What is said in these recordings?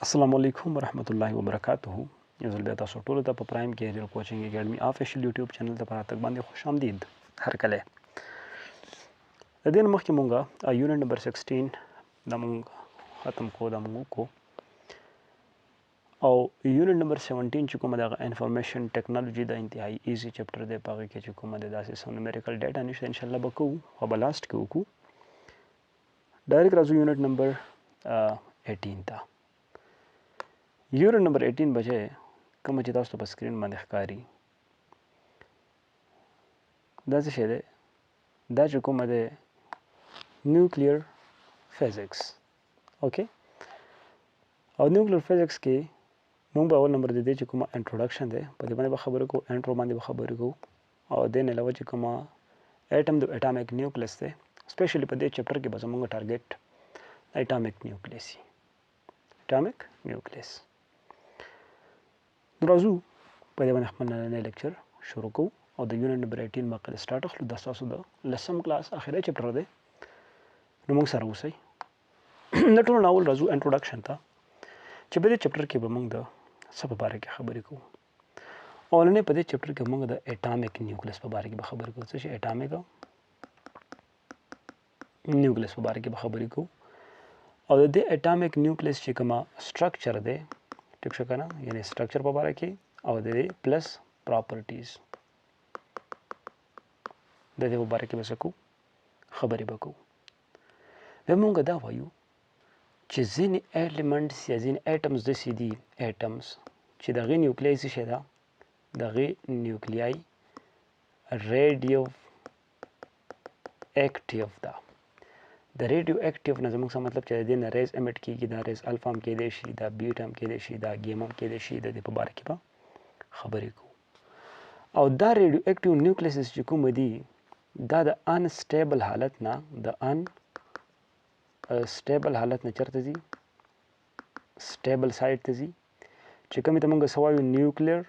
السلام علیکم ورحمۃ اللہ وبرکاتہ. یو ځل بیا تاسو ټولو ته په پرایم کیریئر کوچنګ اکیډمي افیشل یوټیوب چینل ته پراتګ باندې خوش آمدید. هر کله د دې نه مخکې مونږه یونټ نمبر 16 دا مونږ ختم کو دا مونږ کو او یونټ نمبر 17 چې کومه دغه انفارمیشن ټیکنالوژي د انتهایی ایزی چپټر دی په هغې کې چې کومه د داسې څه نومیریکل ډیټا نشته انشاءالله به کوو او به لاسټ کې وکړو. ډایرکټ راځو یونټ نمبر 18 ته. یونټ نمبر 18 بجې کومه چې تاسو ته په سکرین باندې ښکاري دا څه شی دی؟ دا چې کومه دی نیوکلیر فزیکس. اوکې، او نیوکلیر فزیکس کې مونږ به اول نمبر د دې چې کومه انټروډکشن دی په دې باندې به خبرې کوو، انټرو باندې به خبرې کوو او دې نه علاوه چې کومه ایټم د اټامیک نیوکلیس دی سپیشلی په دې چپټر کې به زموږ ټارګیټ اټامیک نیوکلیس وي. اټامیک نیوکلیس نو راځو په دې باندې خپل نننی لیکچر شروع کوو او د یونټ نمبر 18 مقاله سټارټ اخلو. دا ستاسو د لسم کلاس اخري چپټر دی نو موږ سره اوسئ. د ټولو نه اول راځو انټروډکشن ته چې په دې چپټر کې به موږ د څه په باره کې خبرې کوو. اولنې په دې چپټر کې موږ د اټامیک نیوکلیس په باره کې به خبرې کوو. څه شي؟ اټامیک نیوکلیس په باره کې به خبرې کوو او د دې اټامیک نیوکلیس چې کومه سټرکچر دی ټیک شو که نه، یعنې سټرکچر په باره کې او د دې پلس پراپرټیز د دې په باره کې به څه کوو؟ خبرې به کوو. بیا مونږ دا وایو چې ځینې ایلیمنټس یا ځینې ایټمز داسې دي ایټمز چې د هغې نیوکلیای څه شی ده؟ د هغې نیوکلیای ریډیو اکټیو ده. د ریډیو اکټیو نه زموږ څه مطلب چې د دې نه ریز امیټ کېږي. دا ریز الفا هم کېدی شي، دا بیټا هم کېدی شي، دا ګیما هم کېدی شي. د دې په باره کې به خبرې کوو. او دا ریډیو اکټیو نیوکلیسز چې کوم دي دا د انسټیبل حالت نه سټیبل حالت نه چېرته ځي؟ سټیبل سایډ ته ځي چې کومې ته مونږ څه وایو؟ نیوکلیر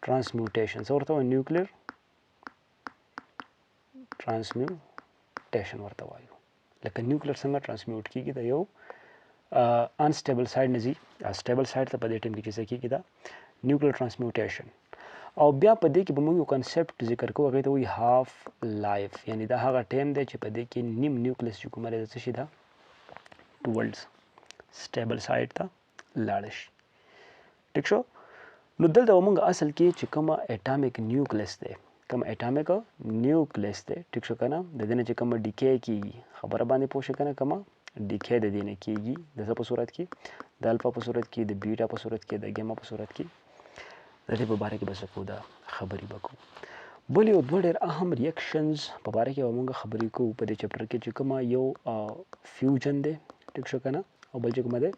ټرانسمیوټیشن. څه ورته وایو؟ نیوکلیر ټرانسمیوټیشن ورته وایو. لکه نیوکلیر څنګه ټرانسمیوټ کېږي د یو انسټیبل سایډ نه ځي سټیبل سایډ ته په دې ټیم کې چې څه کېږي دا نیوکلیر ټرانسمیوټیشن. او بیا په دې کې به موږ یو کنسپټ ذکر کوو هغې ته وایي هاف لایف، یعنې دا هغه ټایم دی چې په دې کې نیم نیوکلیس چې کومه دی د څه شي ده ټوورډز سټیبل سایډ ته لاړه شي. ټیک شو؟ نو دلته به موږ اصل کې چې کومه اټامیک نیوکلیس دی کوم اټامیک نیوکلیس دی ټیک شو که نه، د دې نه چې کومه ډیکې کېږي خبره باندې پوه شو که نه، کومه ډیکې د دې نه کېږي د څه په صورت کې؟ د الفا په صورت کې، د بیټا په صورت کې، د ګیما په صورت کې. د دې په باره کې به څه کوو؟ دا خبرې به کوو. بل یو دوه ډېر اهم ریاکشنز په باره کې به موږ خبرې کوو په دې چپټر کې چې کومه یو فیوژن دی ټیک شو که نه، او بل چې کومه دی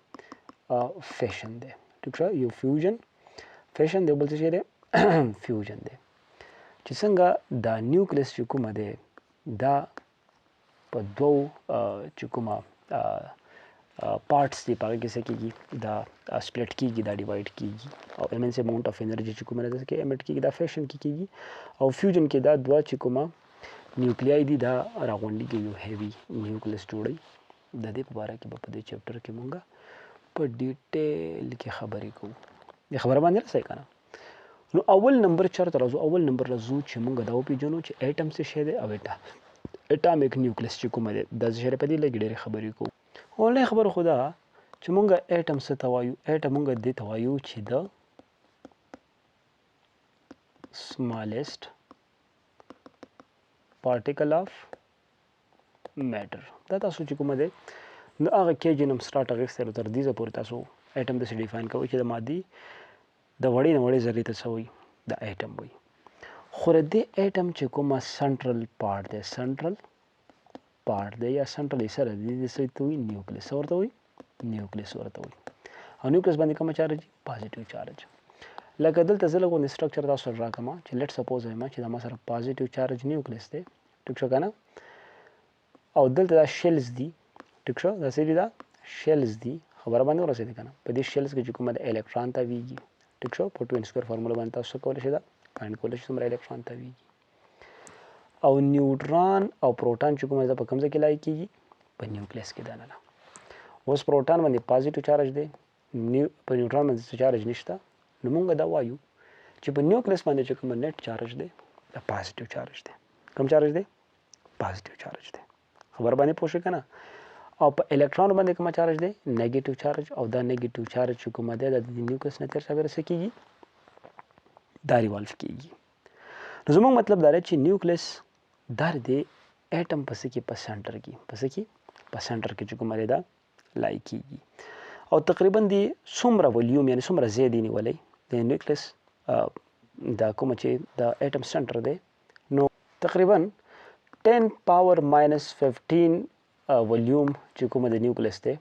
فیشن دی. ټیک شو؟ یو فیوژن فیشن دی او بل څه شی دی فیوژن دی. چې څنګه دا نیوکلیس چې کومه دی دا په دوو چې کومه پارټس دي په هغې کې څه کېږي؟ دا سپلټ کېږي، دا ډیوایډ کېږي او امنس اماونټ اف انرژي چې کومه ده کې امیټ کېږي دا فیشن کې کېږي. او فیوژن کې دا دوه چې کومه نیوکلیای دي دا راغونډېږي یو هیوي نیوکلیس جوړوي. د دې په باره کې به په دې چپټر کې مونږ په ډیټیل کې خبرې کوو. دې خبره باندې رسئ که نه؟ نو اول نمبر چېرته راځو؟ اول نمبر راځو چې مونږ دا وپېژنو چې ایټم څه شی دی او اټامیک نیوکلیس چې کومه دی دا څه شی دی. په دې لږې ډېرې خبرې کوو. اولنۍ خبره خو دا چې مونږ ایټم څه ته وایو؟ ایټم مونږ دې ته وایو چې د smallest particle of matter. دا تاسو چې کومه دی نو هغه کیجي نوم سټارټ اخیستی تر دې ځایه پورې تاسو ایټم داسې ډیفاین کوئ چې د مادي د وړې نه وړې ذرې ته څه وایي؟ د ایټم وایي. خو د دې ایټم چې کومه سنټرل پارټ دی سنټرل پارټ دی یا سنټرل حصه ده د دې څه ته وایي؟ نیوکلیس. څه ورته وایي؟ نیوکلیس ورته وایي. او نیوکلیس باندې کومه چارج؟ پازیټیو چارج. لکه دلته زه لږ غوندې سټرکچر تاسو سره راکړم چې لیټ سپوز وایم چې دا ما سره پازیټیو چارج نیوکلیس دی ټیک شو که نه، او دلته دا شیلز دي ټیک شو، دا څه دي؟ دا شیلز دي. خبره باندې ورسېده که نه؟ په دې شیلز کې چې کومه د الکتران تاویږي ټیک شو، په 2n² فارموله باندې تاسو څه کولی شئ؟ دا فایند کولی شئ څومره الکتران تاویږي. او نیوټران او پروټان چې کومه ده په کوم ځای کې لای کېږي؟ په نیوکلیس کې دننه. اوس پروټان باندې پازیټیو چارج دی په نیوټران باندې چارج نشته نو موږ دا وایو چې په نیوکلیس باندې چې کوم نیټ چارج دی دا پازیټیو چارج دی. کوم چارج دی؟ پازیټیو چارج دی. خبر باندې پوه شئ که نه؟ او په الکترون باندې کوم چارج دی؟ نیگیټیو چارج. او دا نیگیټیو چارج چې کومه دی دا د نیوکلیس نه تیر شوی څه کېږي؟ دا ریوالف کېږي. نو زموږ مطلب دا دی چې نیوکلیس دا د اټم په څه کې؟ په سنټر کې. په څه کې؟ په سنټر کې چې کومه دی دا لای کېږي. او تقریبا د څومره ولیوم یعنې څومره ځای دی نیولی د نیوکلیس دا کومه چې د اټم سنټر دی نو تقریبا 10 پاور ماینس 15 ولیوم چې کومه د نیوکلیس دی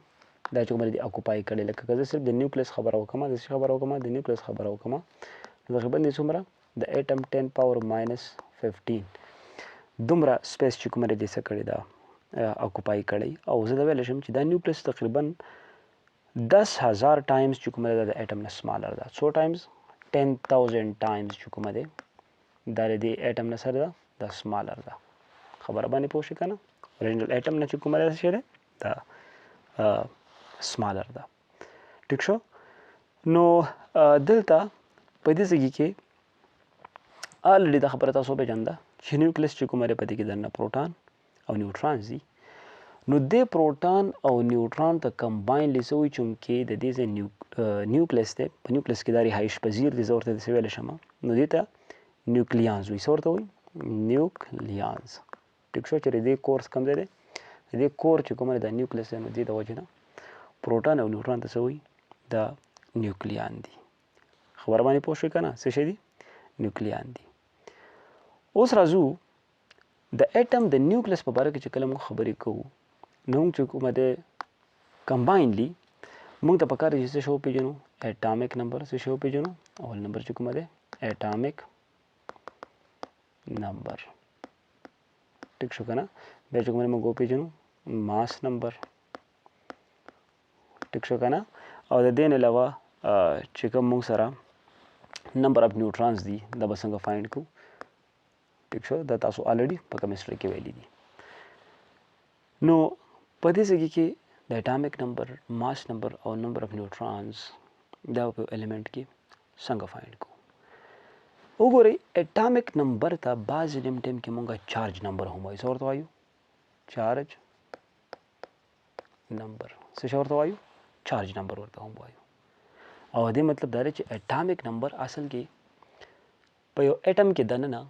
دا چې کومه د اکوپای کړی. لکه که زه صرف د نیوکلیس خبره وکړم د څه خبره وکړم؟ د نیوکلیس خبره وکړم تقریبا د څومره د اټم 10 پاور ماینس 15 دومره سپیس چې کومه دی څه کړی دا اکوپای کړی. او زه دا ویلی شم چې دا نیوکلیس تقریبا 10,000 ټایمز چې کومه ده د اټم نه سمالر ده. څو ټایمز؟ 10,000 ټایمز چې کومه ده دا د اټم نه سره ده دا سمالر ده. خبره باندې پوه شئ که نه؟ اورجینل اټم نه چې کومه ده څه ده دا سمالر ده. ټیک شو؟ نو دلته په دې ځای کې الریډي دا خبره تاسو وپېژنده چې نیوکلیس چې کومه ده په دې کې دننه پروټان او نیوټرانز دي. نو د پروټان او نیوټران ته کمباینډلی څه وایي چونکې د دې ځای نیوکلیس دی په نیوکلیس کې دا رهایش پذیر دي زه ورته داسې ویلی شم نو دې ته نیوکلیانز وایي. څه ورته وایي؟ نیوکلیانز. ټیک شو چې د دې کور کوم ځای دی د دې کور چې کومه دا نیوکلیس دی نو دې د وجې نه پروټان او نیوټران ته څه وایي؟ دا نیوکلیان دي. خبره باندې پوه شئ که نه؟ څه شی دي؟ نیوکلیان دي. اوس راځو د اټم د نیوکلیس په باره کې چې کله موږ خبرې کوو نو موږ چې کومه دی کمباینډلی موږ ته پکار دی چې څه شی وپېژنو؟ اټامیک نمبر. څه شی وپېژنو؟ اول نمبر چې کومه دی اټامیک نمبر. ټیک شو که نه؟ بیا چې کومه دی موږ وپېژنو ماس نمبر. ټیک شو که نه؟ او د دې نه علاوه چې کوم موږ سره نمبر اف نیوټرانز دي دا به څنګه فایند کړو؟ ټیک شو؟ دا تاسو الریډي په کیمسټري کې ویلي دي. نو په دې ځای کې د اټامیک نمبر ماس نمبر او نمبر اف نیوټرانز دا په الیمنټ کې څنګه فایند کوو؟ وګورئ اټامیک نمبر ته بعض ټیم کې مونږ چارج نمبر هم وایو. څه ورته وایو؟ چارج نمبر. څه شی ورته وایو؟ چارج نمبر ورته هم وایو. او دې مطلب دا دی چې اټامیک نمبر اصل کې په یو اټم کې دننه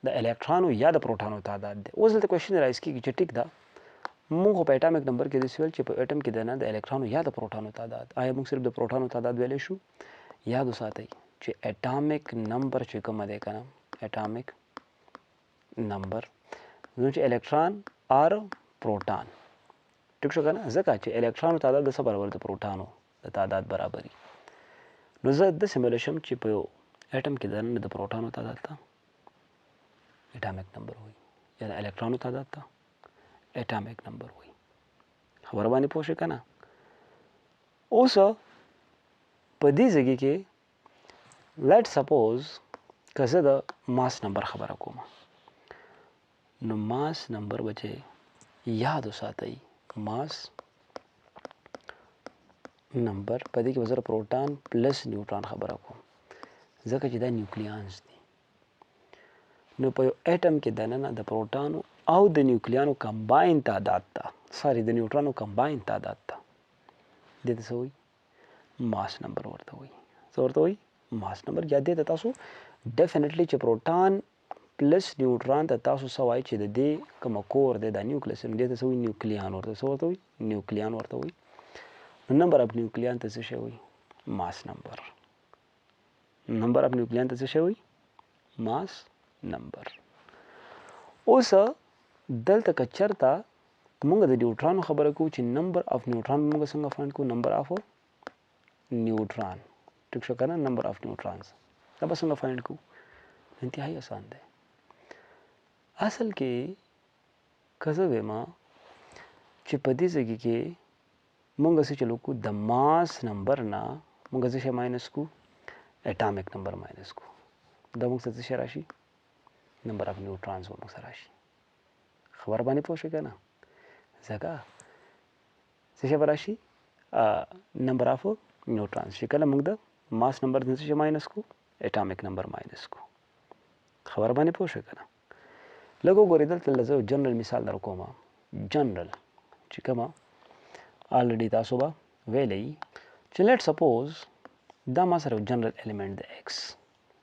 د الکترانو یا د پروټانو تعداد دی. اوس دلته کوېشن رایز کېږي چې ټیک ده موږ په اټامیک نمبر کې داسې ویل چې په اټم کې دننه د الکترانو یا د پروټانو تعداد. آیا موږ صرف د پروټانو تعداد ویلی شو؟ یاد وساتئ چې اټامیک نمبر چې کومه دی که نه اټامیک نمبر نو چې الکتران آر پروټان. ټیک شو که نه؟ ځکه چې الکترانو تعداد د څه برابر د پروټانو د تعداد برابر وي. نو زه داسې ویلی شم چې په یو اټم کې دننه د پروټانو تعداد ته اټامیک نمبر وایي یا د الکترانو تعداد ته اټامیک نمبر وایي. خبره باندې پوه شئ که نه؟ اوس په دې ځای کې لیټ سپوز که زه د ماس نمبر خبره کوم نو ماس نمبر به چې یاد وساتئ ماس نمبر په دې کې به زه پروټان پلس نیوټران خبره کوم ځکه چې دا نیوکلیانز دي. نو په یو اټم کې دننه د پروټانو او د نیوکلیانو کمباین تعداد ته د نیوټرانو کمباین تعداد ته دې ته څه وایي؟ ماس نمبر ورته وایي. څه ورته وایي؟ ماس نمبر. یا دې ته تاسو ډیفینیټلی چې پروټان پلس نیوټران ته تاسو څه وایي چې د دې کومه کور دی دا نیوکلیس نو دې ته څه وایي؟ نیوکلیان ورته. څه ورته وایي؟ نیوکلیان ورته وایي. نو نمبر اف نیوکلیان ته څه شی وایي؟ ماس نمبر. نمبر اف نیوکلیان ته څه شی وایي؟ ماس نمبر. اوس دلته که چېرته موږ د نیوټرانو خبره کوو چې نمبر اف نیوټران موږ څنګه فایند کوو؟ نمبر اف نیوټران. ټیک شو که نه؟ نمبر اف نیوټرانز دا به څنګه فایند کوو؟ انتهایی آسان دی. اصل کې که زه ویم چې په دې ځای کې موږ څه چلو کوو د ماس نمبر نه موږ څه شی ماینس کوو؟ اټامیک نمبر ماینس کوو. دا موږ څه شی راشي؟ نمبر اف نیوټرانز به موږ سره راشي. خبر باندې پوه شئ که نه؟ ځکه څه شی به راشي؟ نمبر اف نیوټرانز چې کله موږ د ماس نمبر د څه ماینس کو اټامیک نمبر ماینس کو خبر باندې پوه شئ که نه لږ وګورئ دلته زه جنرل مثال در کوم جنرل چې کومه آلریډي تاسو به ویلی چې لیټ سپوز دا ما سره جنرل الیمنٹ دی ایکس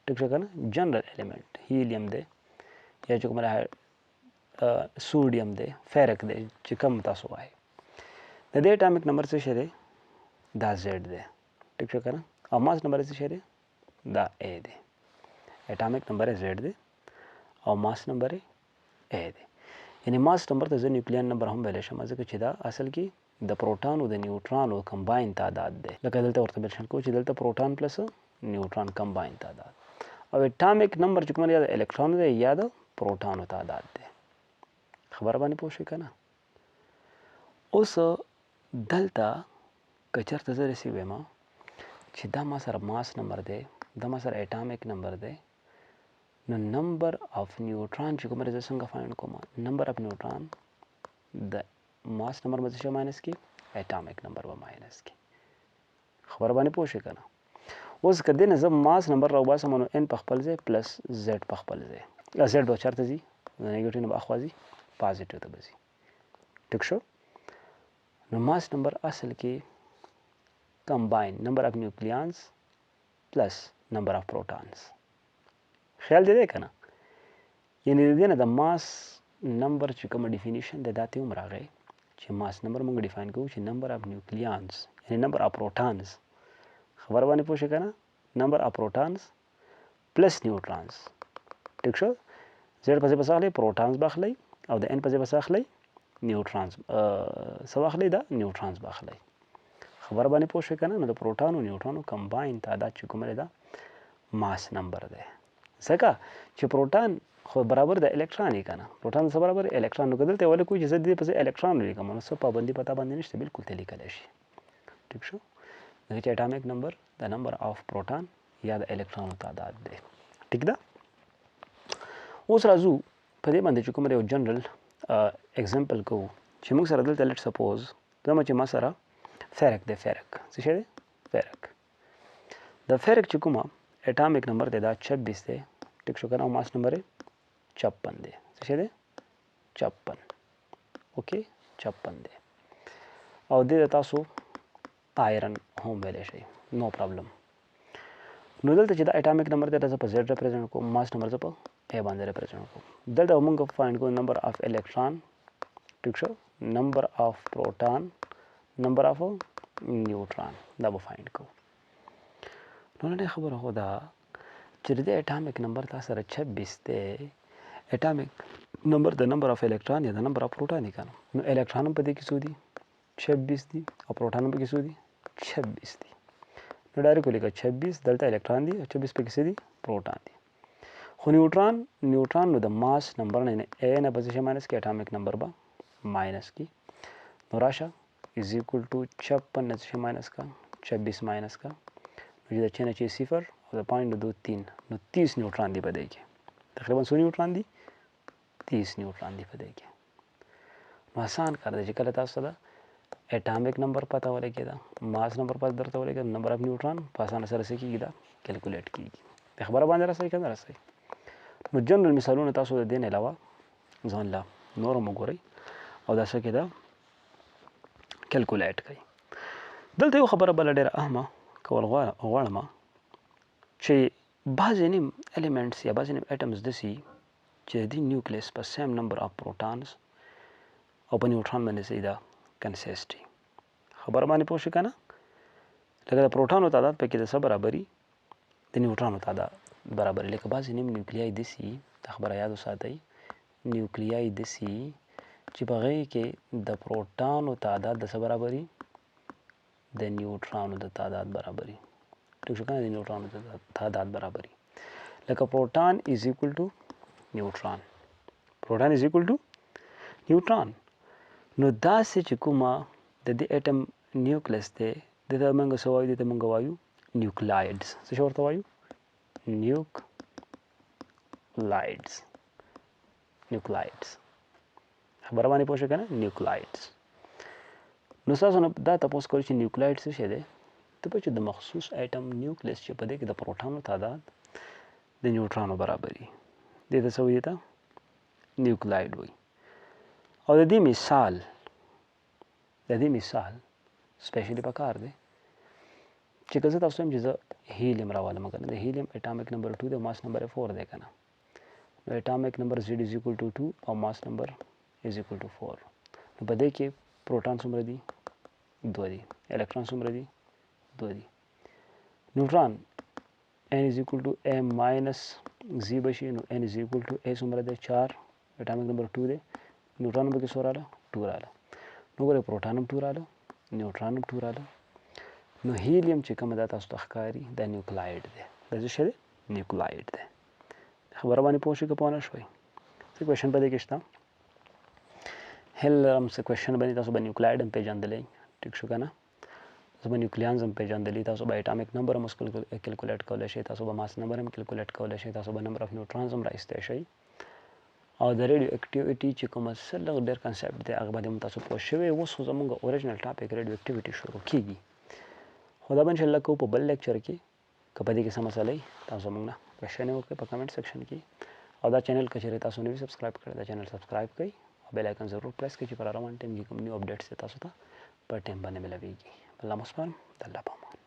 ټیک شو که نه جنرل الیمنٹ هیلیم دی یا چې کومه سوډیم دی فیرک دی چې کم تاسو وایي د دې اټامیک نمبر څه شی دی دا زیډ دی ټیک شو که نه او ماس نمبر څه شی دی دا ا دی اټامیک نمبر یې زیډ دی او ماس نمبر یې ا دی یعنی ماس نمبر ته زه نیوکلیان نمبر هم ویلی شم ځکه چې دا اصل کې د پروټانو د نیوټرانو کمباین تعداد دی لکه دلته ورته مینشن کوو چې دلته پروټان پلس نیوټران کمباین تعداد او اټامیک نمبر چې کوم یا د الکترونو دی یا د پروټانو تعداد دی خبر باندې پوه شئ که نه اوس دلته که چېرته زه رسې ویم چې دا ما سره ماس نمبر دی دا ما سره اټامیک نمبر دی نو نمبر اف نیوټران چې کوم زه څنګه فایند کوم نمبر اف نیوټران د ماس نمبر به څه ماینس کی اټامیک نمبر به ماینس کی خبر باندې پوه شئ که نه اوس که دې نه زه ماس نمبر راوباسم نو ان په خپل ځای پلس زیډ په خپل ځای زیډ به چېرته ځي نیګیټیو نه به اخوا ځي پازیټیو ته به ځي ټیک شو نو ماس نمبر اصل کې کمباین نمبر اف نیوکلیانز پلس نمبر اف پروټانز خیال دې دی که نه یعنې د دې نه د ماس نمبر چې کومه ډیفینیشن دی دا ته هم راغی چې ماس نمبر موږ ډیفاین کوو چې نمبر اف نیوکلیانز یعنی نمبر اف پروټانز خبر باندې پوه شئ که نه نمبر اف پروټانز پلس نیوټرانز ټیک شو زیډ په ځای به څه اخلئ پروټانز به اخلئ او د ان په ځای به څه اخلئ نیوټرانز څه به اخلئ دا نیوټرانز به اخلئ خبر باندې پوه شئ که نه نو د پروټانو نیوټرانو کمباین تعداد چې کومه دی دا ماس نمبر دی ځکه چې پروټان خو برابر د الکتران یې که نه پروټان څه برابر الکتران نو که دلته ولې کوو چې زه د دې په ځای الکتران ولیکم نو څه پابندي پتا باندې نشته بلکل ته لیکلی شي ټیک شو ځکه چې اټامیک نمبر د نمبر آف پروټان یا د الکترانو تعداد دی ټیک ده اوس راځو په دې باندې چې کوم یو جنرل اگزامپل کوو چې موږ سره دلته لیټ سپوز زما چې ما سره فیرک دی فیرک څه شی دی فیرک د فیرک چې کومه اټامیک نمبر دی دا 26 دی ټیک شو که نه او ماس نمبر یې 56 دی څه شی دی 56 اوکې 56 دی او دې ته تاسو آیرن هم ویلی شئ نو پرابلم نو دلته چې دا اټامیک نمبر دی دا زه په زیډ ریپرزینټ کوم ماس نمبر زه په ا باندې ریپرزینټ کوم دلته موږ فایند کوو نمبر اف الکتران ټیک شو نمبر اف پروټان نمبر اف نیوټران دا به فایند کوو نو نن خبره خو دا چې د اټامیک نمبر تا سره 26 دی اټامیک نمبر د نمبر اف الکتران یا د نمبر اف پروټان یې که نه نو الکتران هم په دې کې څو دي 26 دي او پروټان هم په کې څو دي 26 دي نو ډایرکټ ولیکه 26 دلته الکتران دي او 26 په کې څه دي پروټان دي خو نیوټران نو د ماس نمبر نه ا نه به څه ماینس کې اټامیک نمبر به ماینس کې نو راشه از ایکول ټو 56 نه څه ماینس کا 26 ماینس کا نو چې د چینه چې صفر او د پوینټ 2 3 نو 30 نیوټران دی په دې کې تقریبا څو نیوټران دي 30 نیوټران دی په دې کې نو آسان کار دی چې کله تاسو ته اټامیک نمبر پته ولګي دا ماس نمبر پته درته ولګي نمبر اف نیوټران په اسانه سره څه کېږي دا کیلکولیټ کېږي د خبره باندې رسوي که نه رسوي نو جنرل مثالونه تاسو د دې نه علاوه ځان له نور هم وګورئ او دا څه کې دا کیلکولیټ کوي دلته یو خبره بله ډېره اهمه کول غواړم چې بعضې نیم الیمنټس یا بعضې نیم ایټمز داسې چې د دې نیوکلیس په سیم نمبر اف پروټانز او په نیوټران باندې څه دا کنسیسټ وي خبره باندې پوه شئ که نه لکه د پروټانو تعداد پکې د څه برابري د نیوټرانو تعداد برابري لکه بعضې نیم نیوکلیای داسې دا خبره یاد وساتئ نیوکلیای داسې چې په هغې کې د پروټانو تعداد د څه برابري د نیوټرانو د تعداد برابري ټیک شو که نه د نیوټرانو د تعداد برابري لکه پروټان از ایکول ټو نیوټران پروټان از ایکول ټو نیوټران نو داسې چې کومه د دې اټم نیوکلیس دی د ته موږ څه وایو د ته موږ وایو نیوکلایډز څه شی ورته وایو نیوکلایډز خبره باندې پوه شئ که نه نیوکلایډز نو تاسو نه دا تپوس کوئ چې نیوکلایډ څه شی دی ته ته په چې د مخصوص اټم نیوکلیس چې په دې کې د پروټانو تعداد د نیوټرانو برابر وي دې ته څه وایي ته نیوکلاید وایي او د دې مثال سپیشلی پکار دی چې که زه تاسو وایم چې زه هیلیم راوالم که نه د هیلیم اټامک نمبر 2 دی ماس نمبر 4 دی که نه نو اټامک نمبر Z is equal to 2 او ماس نمبر is equal to 4 نو په دې کې پروټان څومره دي 2 دي الکترون څومره دي 2 دي نیوټران n is equal to a minus z بشي نو n is equal to a څومره دی 4 اټامک نمبر 2 دی نیوټران به کې څو رااله 2 رااله نو ګوره پروټان هم 2 رااله نیوټران هم 2 رااله نو هیلیم چې کومه دا تاسو ته ښکاري دا نیوکلاید دی دا څه شی دی نیوکلاید دی خبره باندې پوه شئ که پوه نه شوئ څه کوېشن په دې کې شته هیلم څه کوېشن باندې تاسو به نیوکلاید هم پېژندلی ټیک شو که نه تاسو به نیوکلیانز هم پېژندلی تاسو به اټامک نمبر هم کیلکولیټ کولی شئ تاسو به ماس نمبر هم کیلکولیټ کولی شئ تاسو به نمبر اف نیوټرانز هم رایستی شئ او د ریډیو اکټیویټي چې کومه څه لږ ډېر کنسپټ دی هغه باندې هم تاسو پوه شوي اوس خو زموږ اوریجنل ټاپک ریډیو اکټیویټي شروع کېږي خو دا به انشاءالله کوو په بل لیکچر کې که په دې کې څه مسله وي تاسو زموږ نه کوېشنې وکړئ په کمنټ سیکشن کې او دا چینل که چېرې تاسو نوي سبسکرایب کړی دا چینل سبسکرایب کړئ او بیل آیکن ضرور پریس کړئ چې په روان ټایم کې کوم نیو اپډیټس تاسو ته په ټایم باندې ملویږي الله مو سپارم د الله په امان